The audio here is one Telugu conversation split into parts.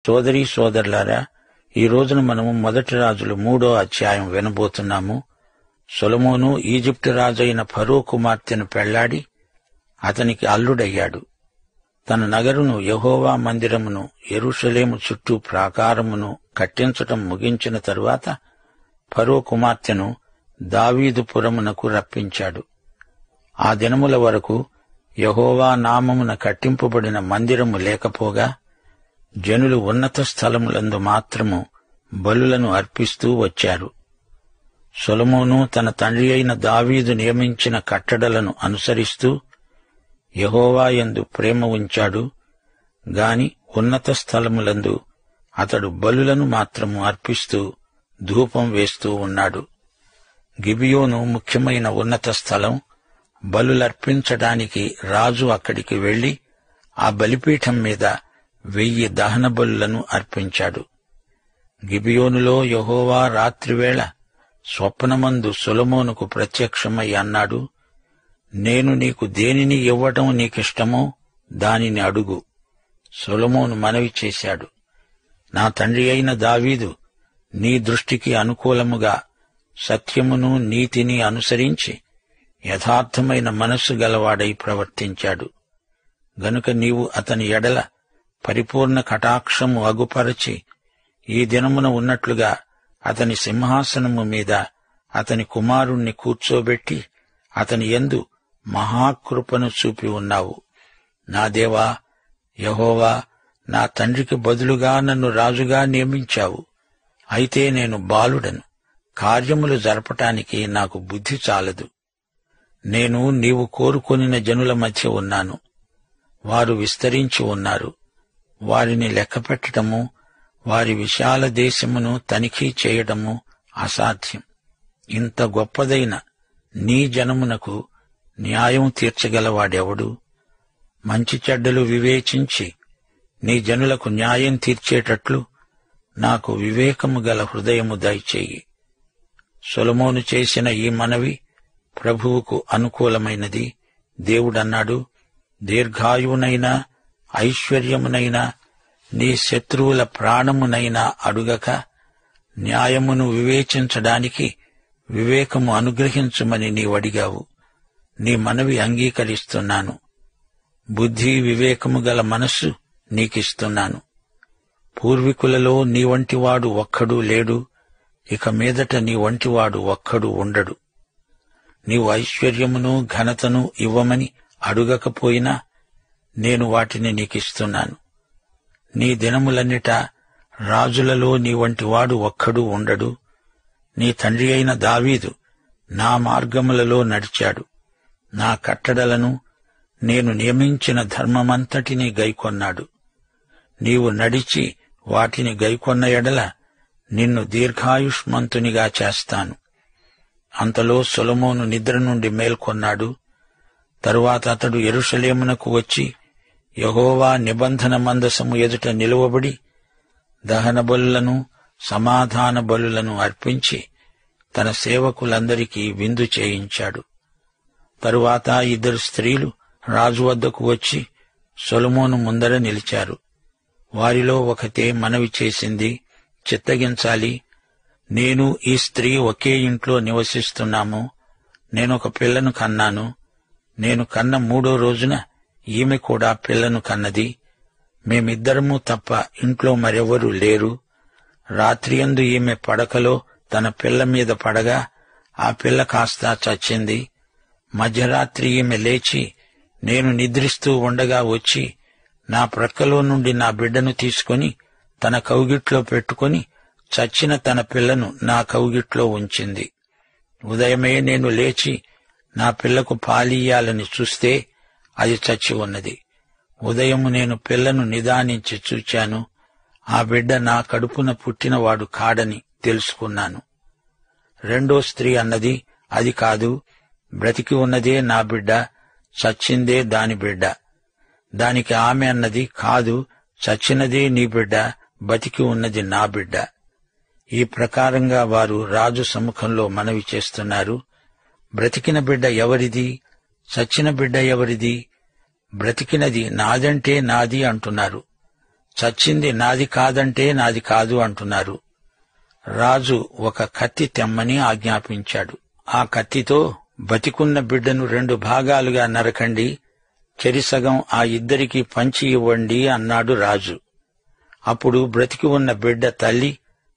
సోదరీ సోదరులారా, ఈ రోజున మనము మొదటి రాజులు 3వ అధ్యాయం వినబోతున్నాము. సొలొమోను ఈజిప్టు రాజైన ఫరో కుమార్తెను పెళ్లాడి అతనికి అల్లుడయ్యాడు. తన నగరును, యెహోవా మందిరమును, యెరూషలేము చుట్టూ ప్రాకారమును కట్టించటం ముగించిన తరువాత ఫరో కుమార్తెను దావీదు పురమునకు రప్పించాడు. ఆ దినముల వరకు యెహోవా నామమున కట్టింపబడిన మందిరము లేకపోగా జనులు ఉన్నత స్థలములందు మాత్రము బలులను అర్పిస్తూ వచ్చారు. సొలొమోను తన తండ్రి అయిన దావీదు నియమించిన కట్టడలను అనుసరిస్తూ యెహోవా యందు ప్రేమ ఉంచాడు గాని ఉన్నత స్థలములందు అతడు బలులను మాత్రము అర్పిస్తూ ధూపం వేస్తూ ఉన్నాడు. గిబియోను ముఖ్యమైన ఉన్నత స్థలం. బలులర్పించడానికి రాజు అక్కడికి వెళ్లి ఆ బలిపీఠం మీద 1000 దహన బలులను అర్పించాడు. గిబియోనులో యెహోవా రాత్రివేళ స్వప్నమందు సొలొమోనుకు ప్రత్యక్షమై అన్నాడు, నేను నీకు దేనిని ఇవ్వటం నీకిష్టమో దానిని అడుగు. సొలొమోను మనవి చేశాడు, నా తండ్రి అయిన దావీదు నీ దృష్టికి అనుకూలముగా సత్యమును నీతిని అనుసరించి యథార్థమైన మనస్సు గలవాడై ప్రవర్తించాడు గనుక నీవు అతని ఎడల పరిపూర్ణ కటాక్షము అగుపరచి ఈ దినమున ఉన్నట్లుగా అతని సింహాసనము మీద అతని కుమారుణ్ణి కూర్చోబెట్టి అతని యందు మహాకృపను చూపి ఉన్నావు. నా దేవా యెహోవా, నా తండ్రికి బదులుగా నన్ను రాజుగా నియమించావు. అయితే నేను బాలుడను, కార్యములు జరపటానికి నాకు బుద్ధి చాలదు. నేను నీవు కోరుకొనిన జనుల మధ్య ఉన్నాను. వారు విస్తరించి ఉన్నారు. వారిని లెక్కపెట్టడము, వారి విశాల దేశమును తనిఖీ చేయడము అసాధ్యం. ఇంత గొప్పదైన నీ జనమునకు న్యాయం తీర్చగలవాడెవడు? మంచి చెడ్డలు వివేచించి నీ జనులకు న్యాయం తీర్చేటట్లు నాకు వివేకము గల హృదయము దయచేయి. సొలొమోను చేసిన ఈ మనవి ప్రభువుకు అనుకూలమైనది. దేవుడన్నాడు, దీర్ఘాయువునైనా ఐశ్వర్యమునైనా నీ శత్రువుల ప్రాణమునైనా అడుగక న్యాయమును వివేచించడానికి వివేకము అనుగ్రహించుమని నీవడిగావు. నీ మనవి అంగీకరిస్తున్నాను. బుద్ధి వివేకము గల మనస్సు నీకిస్తున్నాను. పూర్వీకులలో నీ వంటివాడు ఒక్కడూ లేడు, ఇక మీదట నీ వంటివాడు ఒక్కడు ఉండడు. నీవు ఐశ్వర్యమును ఘనతను ఇవ్వమని అడుగకపోయినా నేను వాటిని నీకిస్తున్నాను. నీ దినములన్నిటా రాజులలో నీ వంటివాడు ఒక్కడూ ఉండడు. నీ తండ్రి అయిన దావీదు నా మార్గములలో నడిచాడు. నా కట్టడలను, నేను నియమించిన ధర్మమంతటినీ గైకొన్నాడు. నీవు నడిచి వాటిని గైకొన్న ఎడల నిన్ను దీర్ఘాయుష్మంతునిగా చేస్తాను. అంతలో సొలొమోను నిద్ర నుండి మేల్కొన్నాడు. తరువాత అతడు యెరూషలేమునకు వచ్చి యెహోవా నిబంధన మందసము ఎదుట నిలువబడి దహన బలులను, సమాధాన బలులను అర్పించి తన సేవకులందరికీ విందు చేయించాడు. తరువాత 2 స్త్రీలు రాజు వద్దకు వచ్చి సొలొమోను ముందర నిలిచారు. వారిలో ఒకతే మనవి చేసింది, చిత్తగించాలి, నేను ఈ స్త్రీ ఒకే ఇంట్లో నివసిస్తున్నాము. నేనొక పిల్లను కన్నాను. నేను కన్న 3వ రోజున ఈమె కూడా పిల్లను కన్నది. మేమిద్దరము తప్ప ఇంట్లో మరెవరూ లేరు. రాత్రియందు ఈమె పడకలో తన పిల్ల మీద పడగా ఆ పిల్ల కాస్త చచ్చింది. మధ్యరాత్రి ఈమె లేచి నేను నిద్రిస్తూ ఉండగా వచ్చి నా ప్రక్కలో నుండి నా బిడ్డను తీసుకొని తన కౌగిట్లో పెట్టుకొని చచ్చిన తన పిల్లను నా కౌగిట్లో ఉంచింది. ఉదయమే నేను లేచి నా పిల్లకు పాలియ్యాలని చూస్తే అది చచ్చి ఉన్నది. ఉదయం నేను పిల్లను నిదానించి చూచాను. ఆ బిడ్డ నా కడుపున పుట్టినవాడు కాడని తెలుసుకున్నాను. 2వ స్త్రీ అన్నది, అది కాదు, బ్రతికి ఉన్నదే నా బిడ్డ, చచ్చిందే దాని బిడ్డ. దానికి ఆమె అన్నది, కాదు, చచ్చినదే నీ బిడ్డ, బతికి ఉన్నది నా బిడ్డ. ఈ ప్రకారంగా వారు రాజు సముఖంలో మనవి చేస్తున్నారు. బ్రతికిన బిడ్డ ఎవరిది, చచ్చిన బిడ్డ ఎవరిది? బ్రతికినది నాదంటే నాది అంటున్నారు, చచ్చింది నాది కాదంటే నాది కాదు అంటున్నారు. రాజు ఒక కత్తి తెమ్మని ఆజ్ఞాపించాడు. ఆ కత్తితో బతికున్న బిడ్డను 2 భాగాలుగా నరకండి, చెరిసగం ఆ ఇద్దరికీ పంచి ఇవ్వండి అన్నాడు రాజు. అప్పుడు బ్రతికి ఉన్న బిడ్డ తల్లి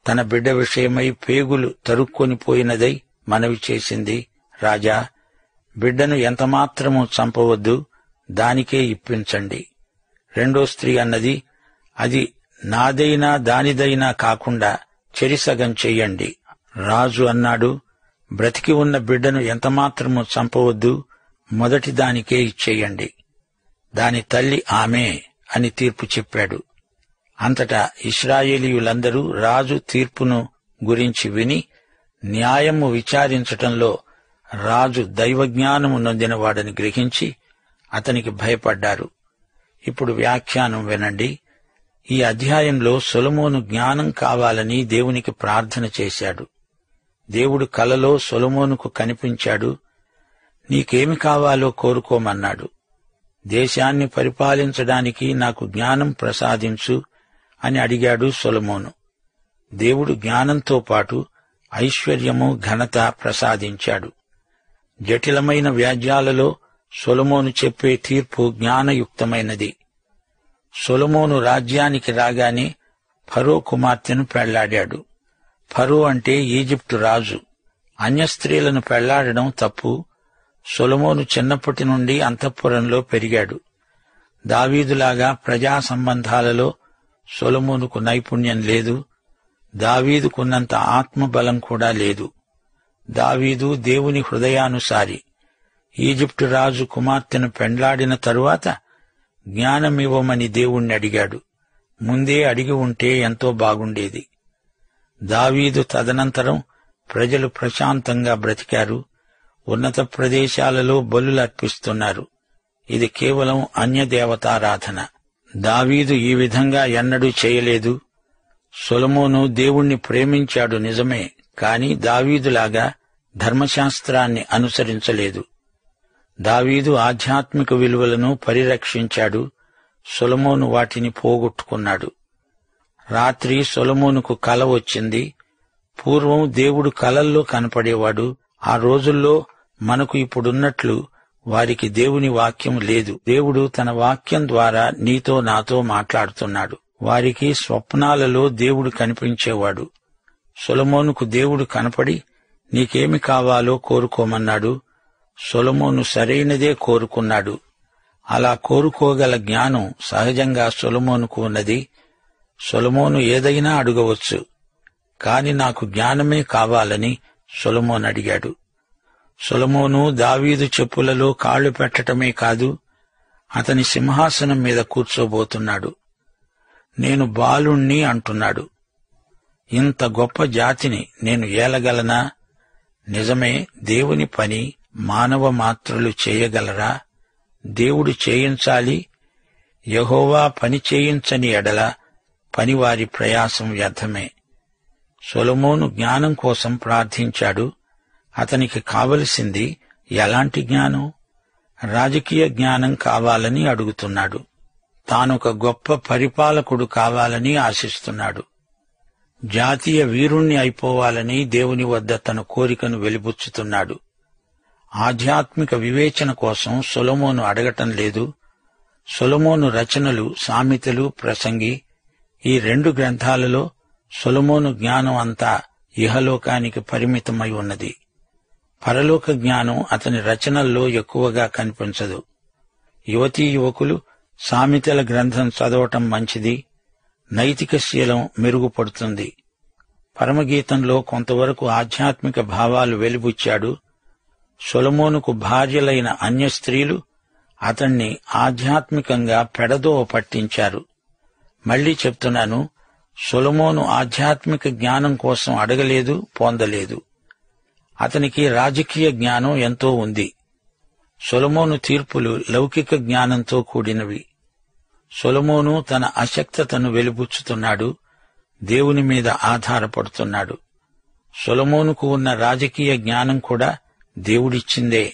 తన బిడ్డ విషయమై పేగులు తరుక్కొని పోయినదై మనవి చేసింది, రాజా, బిడ్డను ఎంతమాత్రమూ చంపవద్దు, దానికే ఇప్పించండి. రెండో స్త్రీ అన్నది, అది నాదైనా దానిదైనా కాకుండా చెరిసగం చెయ్యండి. రాజు అన్నాడు, బ్రతికి ఉన్న బిడ్డను ఎంతమాత్రమూ చంపవద్దు, మొదటి దానికే ఇచ్చేయండి. దాని తల్లి ఆమె అని తీర్పు చెప్పాడు. అంతటా ఇశ్రాయేలీయులందరూ రాజు తీర్పును గురించి విని న్యాయము విచారించటంలో రాజు దైవజ్ఞానము నొందినవాడని గ్రహించి అతనికి భయపడ్డారు. ఇప్పుడు వ్యాఖ్యానం వినండి. ఈ అధ్యాయంలో సొలొమోను జ్ఞానం కావాలని దేవునికి ప్రార్థన చేశాడు. దేవుడు కలలో సొలొమోనుకు కనిపించాడు. నీకేమి కావాలో కోరుకోమన్నాడు. దేశాన్ని పరిపాలించడానికి నాకు జ్ఞానం ప్రసాదించు అని అడిగాడు సొలొమోను. దేవుడు జ్ఞానంతో పాటు ఐశ్వర్యము, ఘనత ప్రసాదించాడు. జటిలమైన వ్యాజ్యాలలో సొలొమోను చెప్పే తీర్పు జ్ఞానయుక్తమైనది. సొలొమోను రాజ్యానికి రాగానే ఫరో కుమార్తెను పెళ్లాడాడు. ఫరో అంటే ఈజిప్టు రాజు. అన్యస్త్రీలను పెళ్లాడడం తప్పు. సొలొమోను చిన్నప్పటి నుండి అంతఃపురంలో పెరిగాడు. దావీదులాగా ప్రజా సంబంధాలలో సొలొమోనుకు నైపుణ్యం లేదు. దావీదుకున్నంత ఆత్మబలం కూడా లేదు. దావీదు దేవుని హృదయానుసారి. ఈజిప్టు రాజు కుమార్తెను పెండ్లాడిన తరువాత జ్ఞానమివ్వమని దేవుణ్ణి అడిగాడు. ముందే అడిగి ఉంటే ఎంతో బాగుండేది. దావీదు తదనంతరం ప్రజలు ప్రశాంతంగా బ్రతికారు. ఉన్నత ప్రదేశాలలో బలులర్పిస్తున్నారు. ఇది కేవలం అన్యదేవతారాధన. దావీదు ఈ విధంగా ఎన్నడూ చేయలేదు. సొలొమోను దేవుణ్ణి ప్రేమించాడు నిజమే, కాని దావీదులాగా ధర్మశాస్త్రాన్ని అనుసరించలేదు. దావీదు ఆధ్యాత్మిక విలువలను పరిరక్షించాడు. సొలొమోను వాటిని పోగొట్టుకున్నాడు. రాత్రి సొలొమోనుకు కల వచ్చింది. పూర్వం దేవుడు కలల్లో కనపడేవాడు. ఆ రోజుల్లో మనకు ఇప్పుడున్నట్లు వారికి దేవుని వాక్యం లేదు. దేవుడు తన వాక్యం ద్వారా నీతో నాతో మాట్లాడుతున్నాడు. వారికి స్వప్నాలలో దేవుడు కనిపించేవాడు. సొలొమోనుకు దేవుడు కనపడి నీకేమి కావాలో కోరుకోమన్నాడు. సొలొమోను సరైనదే కోరుకున్నాడు. అలా కోరుకోగల జ్ఞానం సహజంగా సొలొమోనుకు ఉన్నది. సొలొమోను ఏదైనా అడగవచ్చు, కాని నాకు జ్ఞానమే కావాలని సొలొమోను అడిగాడు. సొలొమోను దావీదు చెప్పులలో కాళ్లు పెట్టటమే కాదు, అతని సింహాసనం మీద కూర్చోబోతున్నాడు. నేను బాలుణ్ణి అంటున్నాడు. ఇంత గొప్ప జాతిని నేను ఏలగలనా? నిజమే, దేవుని పని మానవ మాత్రులు చేయగలరా? దేవుడు చేయించాలి. యెహోవా పని చేయించని ఎడల పనివారి ప్రయాసం వ్యర్థమే. సొలొమోను జ్ఞానం కోసం ప్రార్థించాడు. అతనికి కావలసింది ఎలాంటి జ్ఞానం? రాజకీయ జ్ఞానం కావాలని అడుగుతున్నాడు. తానొక గొప్ప పరిపాలకుడు కావాలని ఆశిస్తున్నాడు. జాతీయ వీరుణ్ణి అయిపోవాలని దేవుని వద్ద తన కోరికను వెలిబుచ్చుతున్నాడు. ఆధ్యాత్మిక వివేచన కోసం సొలొమోను అడగటం లేదు. సొలొమోను రచనలు సామెతలు, ప్రసంగి, ఈ 2 గ్రంథాలలో సొలొమోను జ్ఞానం అంతా ఇహలోకానికి పరిమితమై ఉన్నది. పరలోక జ్ఞానం అతని రచనల్లో ఎక్కువగా కనిపించదు. యువతీ యువకులు సామెతల గ్రంథం చదవటం మంచిది. నైతిక శీలం మెరుగుపడుతుంది. పరమగీతంలో కొంతవరకు ఆధ్యాత్మిక భావాలు వెలిబుచ్చాడు. సొలొమోనుకు భార్యలైన అన్య స్త్రీలు అతణ్ణి ఆధ్యాత్మికంగా పెడదోవ పట్టించారు. మళ్లీ చెప్తున్నాను, సొలొమోను ఆధ్యాత్మిక జ్ఞానం కోసం అడగలేదు, పొందలేదు. అతనికి రాజకీయ జ్ఞానం ఎంతో ఉంది. సొలొమోను తీర్పులు లౌకిక జ్ఞానంతో కూడినవి. సొలొమోను తన అశక్తతను వెలిబుచ్చుతున్నాడు. దేవుని మీద ఆధారపడుతున్నాడు. సొలొమోనుకు ఉన్న రాజకీయ జ్ఞానం కూడా దేవుడిచ్చిందే.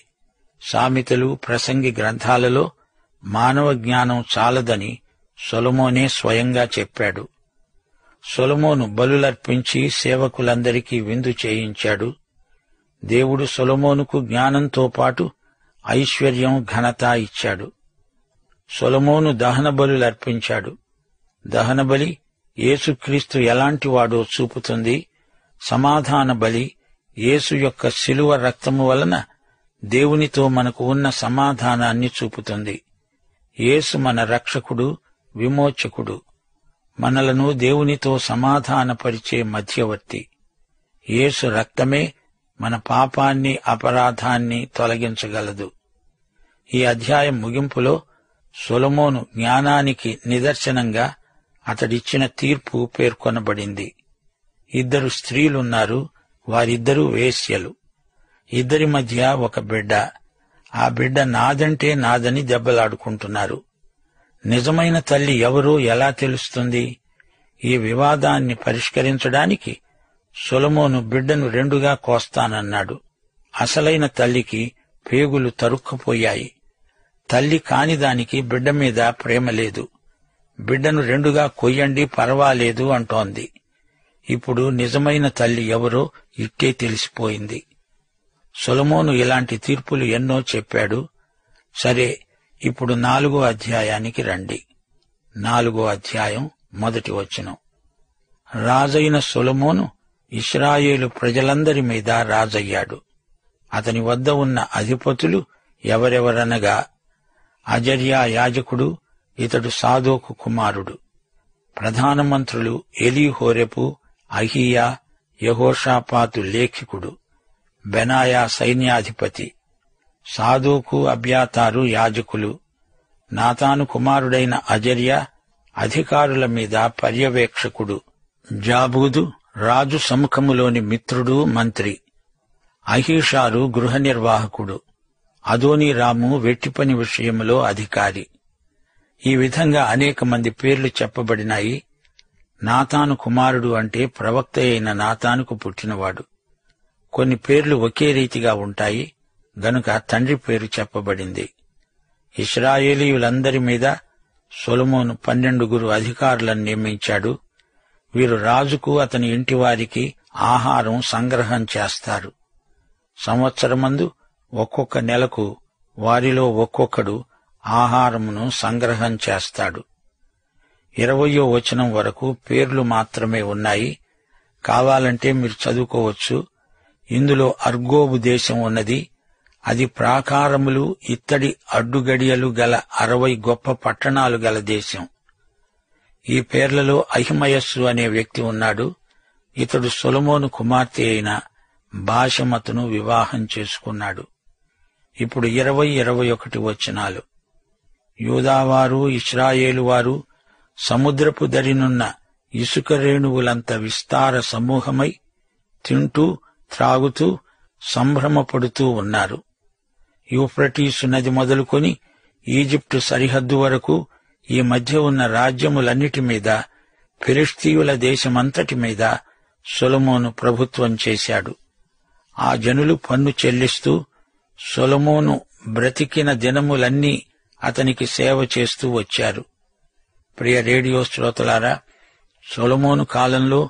సామెతలు, ప్రసంగి గ్రంథాలలో మానవ జ్ఞానం చాలదని సొలొమోనే స్వయంగా చెప్పాడు. సొలొమోను బలులర్పించి సేవకులందరికీ విందు చేయించాడు. దేవుడు సొలొమోనుకు జ్ఞానంతో పాటు ఐశ్వర్యం, ఘనత ఇచ్చాడు. సొలొమోను దహనబలులర్పించాడు. దహనబలి యేసుక్రీస్తు ఎలాంటివాడో చూపుతుంది. సమాధాన బలి యేసు యొక్క శిలువ రక్తము వలన దేవునితో మనకు ఉన్న సమాధానాన్ని చూపుతుంది. యేసు మన రక్షకుడు, విమోచకుడు, మనలను దేవునితో సమాధానపరిచే మధ్యవర్తి. యేసు రక్తమే మన పాపాన్ని, అపరాధాన్ని తొలగించగలదు. ఈ అధ్యాయం ముగింపులో సొలొమోను జ్ఞానానికి నిదర్శనంగా అతడిచ్చిన తీర్పు పేర్కొనబడింది. 2 స్త్రీలున్నారు, వారిద్దరూ వేశ్యలు. ఇద్దరి మధ్య ఒక బిడ్డ. ఆ బిడ్డ నాదంటే నాదని దెబ్బలాడుకుంటున్నారు. నిజమైన తల్లి ఎవరో ఎలా తెలుస్తుంది? ఈ వివాదాన్ని పరిష్కరించడానికి సొలొమోను బిడ్డను 2గా కోస్తానన్నాడు. అసలైన తల్లికి పేగులు తరుక్కుపోయాయి. తల్లి కానిదానికి బిడ్డ మీద ప్రేమ లేదు. బిడ్డను 2గా కొయ్యండి, పర్వాలేదు అంటోంది. ఇప్పుడు నిజమైన తల్లి ఎవరో ఇట్టే తెలిసిపోయింది. సొలొమోను ఇలాంటి తీర్పులు ఎన్నో చెప్పాడు. సరే, ఇప్పుడు 4వ అధ్యాయానికి రండి. 4వ అధ్యాయం 1వ వచనం. రాజైన సొలొమోను ఇశ్రాయేలు ప్రజలందరి మీద రాజయ్యాడు. అతని వద్ద ఉన్న అధిపతులు ఎవరెవరనగా, అజర్యా యాజకుడు, ఇతడు సాదోకు కుమారుడు. ప్రధానమంత్రులు ఎలీహోరెపు, అహీయా, యెహోషాపాతు లేఖికుడు, బెనాయా సైన్యాధిపతి, సాదోకు, అబ్యాతారు యాజకులు, నాతాను కుమారుడైన అజర్యా అధికారుల మీద పర్యవేక్షకుడు, జాబూదు రాజు సముఖములోని మిత్రుడు, మంత్రి, అహీషారు గృహ నిర్వాహకుడు, అదోనీరాము వెట్టిపని విషయంలో అధికారి. ఈ విధంగా అనేక మంది పేర్లు చెప్పబడినాయి. నాతాను కుమారుడు అంటే ప్రవక్త అయిన నాతానుకు పుట్టినవాడు. కొన్ని పేర్లు ఒకే రీతిగా ఉంటాయి గనుక తండ్రి పేరు చెప్పబడింది. ఇశ్రాయేలీయులందరి మీద సొలొమోను 12 అధికారులను నియమించాడు. వీరు రాజుకు, అతని ఇంటివారికి ఆహారం సంగ్రహం చేస్తారు. సంవత్సరమందు ఒక్కొక్క నెలకు వారిలో ఒక్కొక్కడు ఆహారమును సంగ్రహం చేస్తాడు. 20వ వచనం వరకు పేర్లు మాత్రమే ఉన్నాయి. కావాలంటే మీరు చదువుకోవచ్చు. ఇందులో అర్గోబు దేశం ఉన్నది. అది ప్రాకారములు, ఇత్తడి అడ్డుగడియలు గల 60 గొప్ప పట్టణాలు గల దేశం. ఈ పేర్లలో అహిమయస్సు అనే వ్యక్తి ఉన్నాడు. ఇతడు సొలొమోను కుమార్తె అయిన బాషమతును వివాహం చేసుకున్నాడు. ఇప్పుడు 20, 21 వచనాలు. యూదావారు, ఇశ్రాయేలువారు సముద్రపు దరినున్న ఇసుక రేణువులంత విస్తార సమూహమై తింటూ, త్రాగుతూ, సంభ్రమపడుతూ ఉన్నారు. యూఫ్రటీసు నది మొదలుకొని ఈజిప్టు సరిహద్దు వరకు ఈ మధ్య ఉన్న రాజ్యములన్నిటి మీద, ఫిలిష్తీయుల దేశమంతటి మీద సొలొమోను ప్రభుత్వం చేశాడు. ఆ జనులు పన్ను చెల్లిస్తూ సొలొమోను బ్రతికిన దినములన్నీ అతనికి సేవ చేస్తూ వచ్చారు. ప్రియ రేడియో శ్రోతలారా, సొలొమోను కాలంలో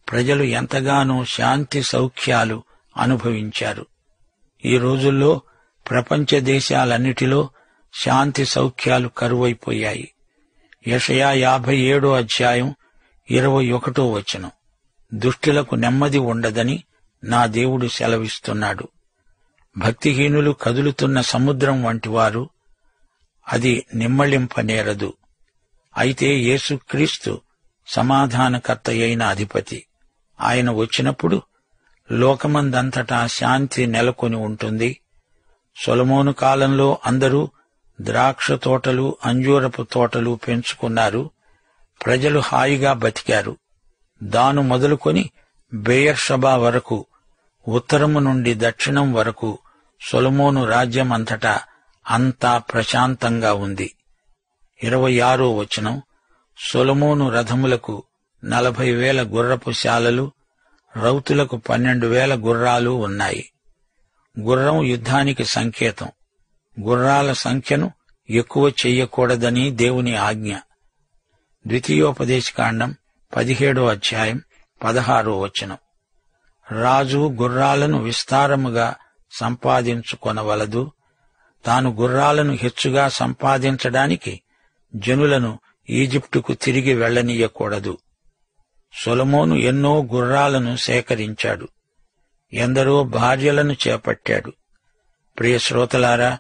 ప్రజలు ఎంతగానో శాంతి సౌఖ్యాలు అనుభవించారు. ఈ రోజుల్లో ప్రపంచ దేశాలన్నిటిలో శాంతి సౌఖ్యాలు కరువైపోయాయి. యెషయా 57వ అధ్యాయం 21వ వచనం. దుష్టులకు నెమ్మది ఉండదని నా దేవుడు సెలవిస్తున్నాడు. భక్తిహీనులు కదులుతున్న సముద్రం వంటివారు, అది నిమ్మళింపనేరదు. అయితే యేసుక్రీస్తు సమాధానకర్త అయిన అధిపతి. ఆయన వచ్చినప్పుడు లోకమందంతటా శాంతి నెలకొని ఉంటుంది. సొలొమోను కాలంలో అందరూ ద్రాక్ష తోటలు, అంజూరపు తోటలు పెంచుకున్నారు. ప్రజలు హాయిగా బతికారు. దాను మొదలుకొని బెయర్షబా వరకు, ఉత్తరము నుండి దక్షిణం వరకు సొలొమోను రాజ్యం అంతా ప్రశాంతంగా ఉంది. 26వ వచనం. సొలొమోను రథములకు 40,000 గుర్రపు శాలలు, రౌతులకు 12,000 గుర్రాలు ఉన్నాయి. గుర్రం యుద్ధానికి సంకేతం. గుర్రాల సంఖ్యను ఎక్కువ చెయ్యకూడదని దేవుని ఆజ్ఞ. ద్వితీయోపదేశకాండం 17వ అధ్యాయం 16వ వచనం. రాజు గుర్రాలను విస్తారముగా సంపాదించుకొనవలదు. తాను గుర్రాలను హెచ్చుగా సంపాదించడానికి జనులను ఈజిప్టుకు తిరిగి వెళ్లనీయకూడదు. సొలొమోను ఎన్నో గుర్రాలను సేకరించాడు. ఎందరో భార్యలను చేపట్టాడు. ప్రియ శ్రోతలారా,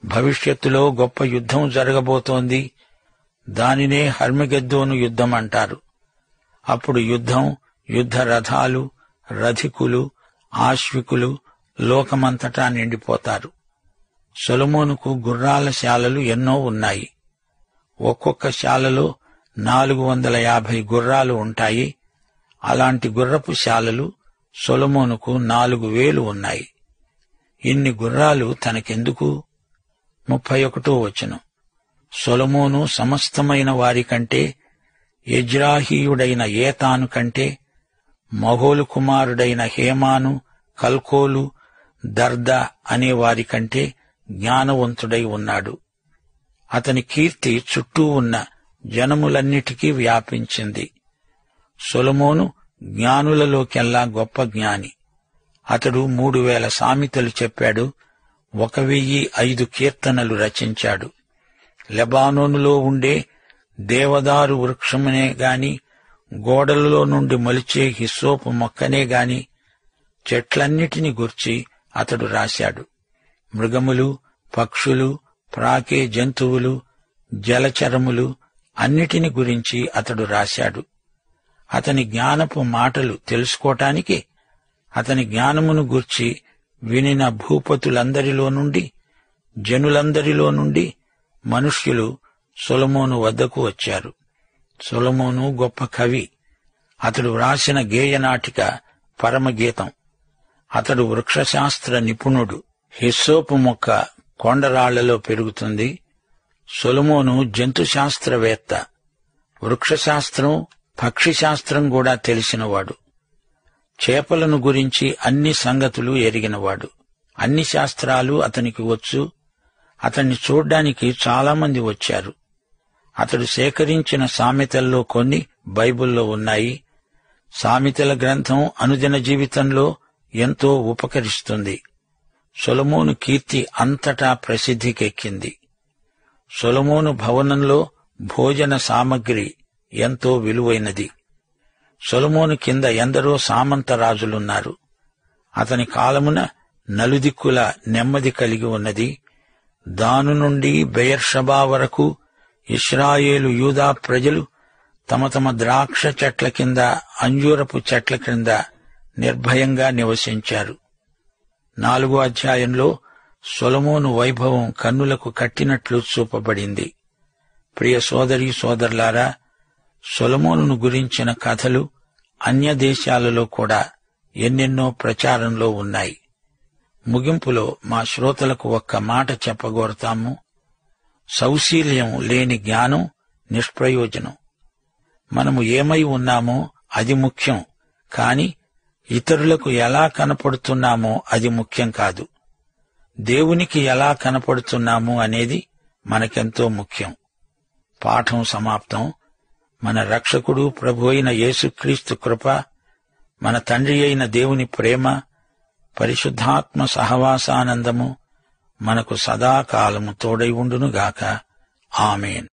భవిష్యత్తులో గొప్ప యుద్ధం జరగబోతోంది. దానినే హర్మగెద్దోను యుద్ధం అంటారు. అప్పుడు యుద్ధం, యుద్ధ రథాలు, రథికులు, ఆశ్వికులు లోకమంతటా నిండిపోతారు. సొలొమోనుకు గుర్రాల శాలలు ఎన్నో ఉన్నాయి. ఒక్కొక్క శాలలో 450 గుర్రాలు ఉంటాయి. అలాంటి గుర్రపు శాలలు సొలొమోనుకు 4000 ఉన్నాయి. ఇన్ని గుర్రాలు తనకెందుకు? 31వ వచనం. సొలొమోను సమస్తమైన వారికంటే, యజ్రాహీయుడైన ఏతాను కంటే, మహోలు కుమారుడైన హేమాను, కల్కోలు, దర్దా అనే వారికంటే జ్ఞానవంతుడై ఉన్నాడు. అతని కీర్తి చుట్టూ ఉన్న జనములన్నిటికీ వ్యాపించింది. సొలొమోను జ్ఞానులలోకెల్లా గొప్ప జ్ఞాని. అతడు 3000 సామెతలు చెప్పాడు. 1005 కీర్తనలు రచించాడు. లెబానోనులో ఉండే దేవదారు వృక్షమునే గాని, గోడలలో నుండి మొలిచే హిస్సోపు మొక్కనే గాని, చెట్లన్నిటిని గూర్చి అతడు రాశాడు. మృగములు, పక్షులు, ప్రాకే జంతువులు, జలచరములు అన్నిటిని గురించి అతడు రాశాడు. అతని జ్ఞానపు మాటలు తెలుసుకోటానికి, అతని జ్ఞానమును గూర్చి వినిన భూపతులందరిలో నుండి, జనులందరిలో నుండి మనుష్యులు సొలొమోను వద్దకు వచ్చారు. సొలొమోను గొప్ప కవి. అతడు వ్రాసిన గేయనాటిక పరమగీతం. అతడు వృక్షశాస్త్ర నిపుణుడు. హిస్సోపు మొక్క కొండరాళ్లలో పెరుగుతుంది. సొలొమోను జంతుశాస్త్రవేత్త. వృక్షశాస్త్రం, పక్షిశాస్త్రం కూడా తెలిసినవాడు. చేపలను గురించి అన్ని సంగతులు ఎరిగినవాడు. అన్ని శాస్త్రాలు అతనికి వచ్చు. అతన్ని చూడ్డానికి చాలామంది వచ్చారు. అతడు సేకరించిన సామెతల్లో కొన్ని బైబిల్లో ఉన్నాయి. సామెతల గ్రంథం అనుదిన జీవితంలో ఎంతో ఉపకరిస్తుంది. సొలొమోను కీర్తి అంతటా ప్రసిద్ధికెక్కింది. సొలొమోను భవనంలో భోజన సామగ్రి ఎంతో విలువైనది. సొలొమోను కింద ఎందరో సామంత రాజులున్నారు. అతని కాలమున నలుదిక్కుల నెమ్మది కలిగి ఉన్నది. దాను నుండి బెయర్షబా వరకు ఇశ్రాయేలు యూదా ప్రజలు తమ తమ ద్రాక్ష చెట్ల కింద, అంజూరపు చెట్ల క్రింద నిర్భయంగా నివసించారు. 4వ అధ్యాయంలో సొలొమోను వైభవం కన్నులకు కట్టినట్లు చూపబడింది. ప్రియ సోదరీ సోదరులారా, సొలొమోనును గురించిన కథలు అన్య దేశాలలో కూడా ఎన్నెన్నో ప్రచారంలో ఉన్నాయి. ముగింపులో మా శ్రోతలకు ఒక్క మాట చెప్పగోరతాము. సౌశీల్యం లేని జ్ఞానం నిష్ప్రయోజనం. మనము ఏమై ఉన్నామో అది ముఖ్యం, కాని ఇతరులకు ఎలా కనపడుతున్నామో అది ముఖ్యం కాదు. దేవునికి ఎలా కనపడుతున్నాము అనేది మనకెంతో ముఖ్యం. పాఠం సమాప్తం. మన రక్షకుడు ప్రభు అయిన యేసుక్రీస్తు కృప, మన తండ్రి అయిన దేవుని ప్రేమ, పరిశుద్ధాత్మ సహవాసానందము మనకు సదాకాలము తోడై ఉండునుగాక. ఆమేన్.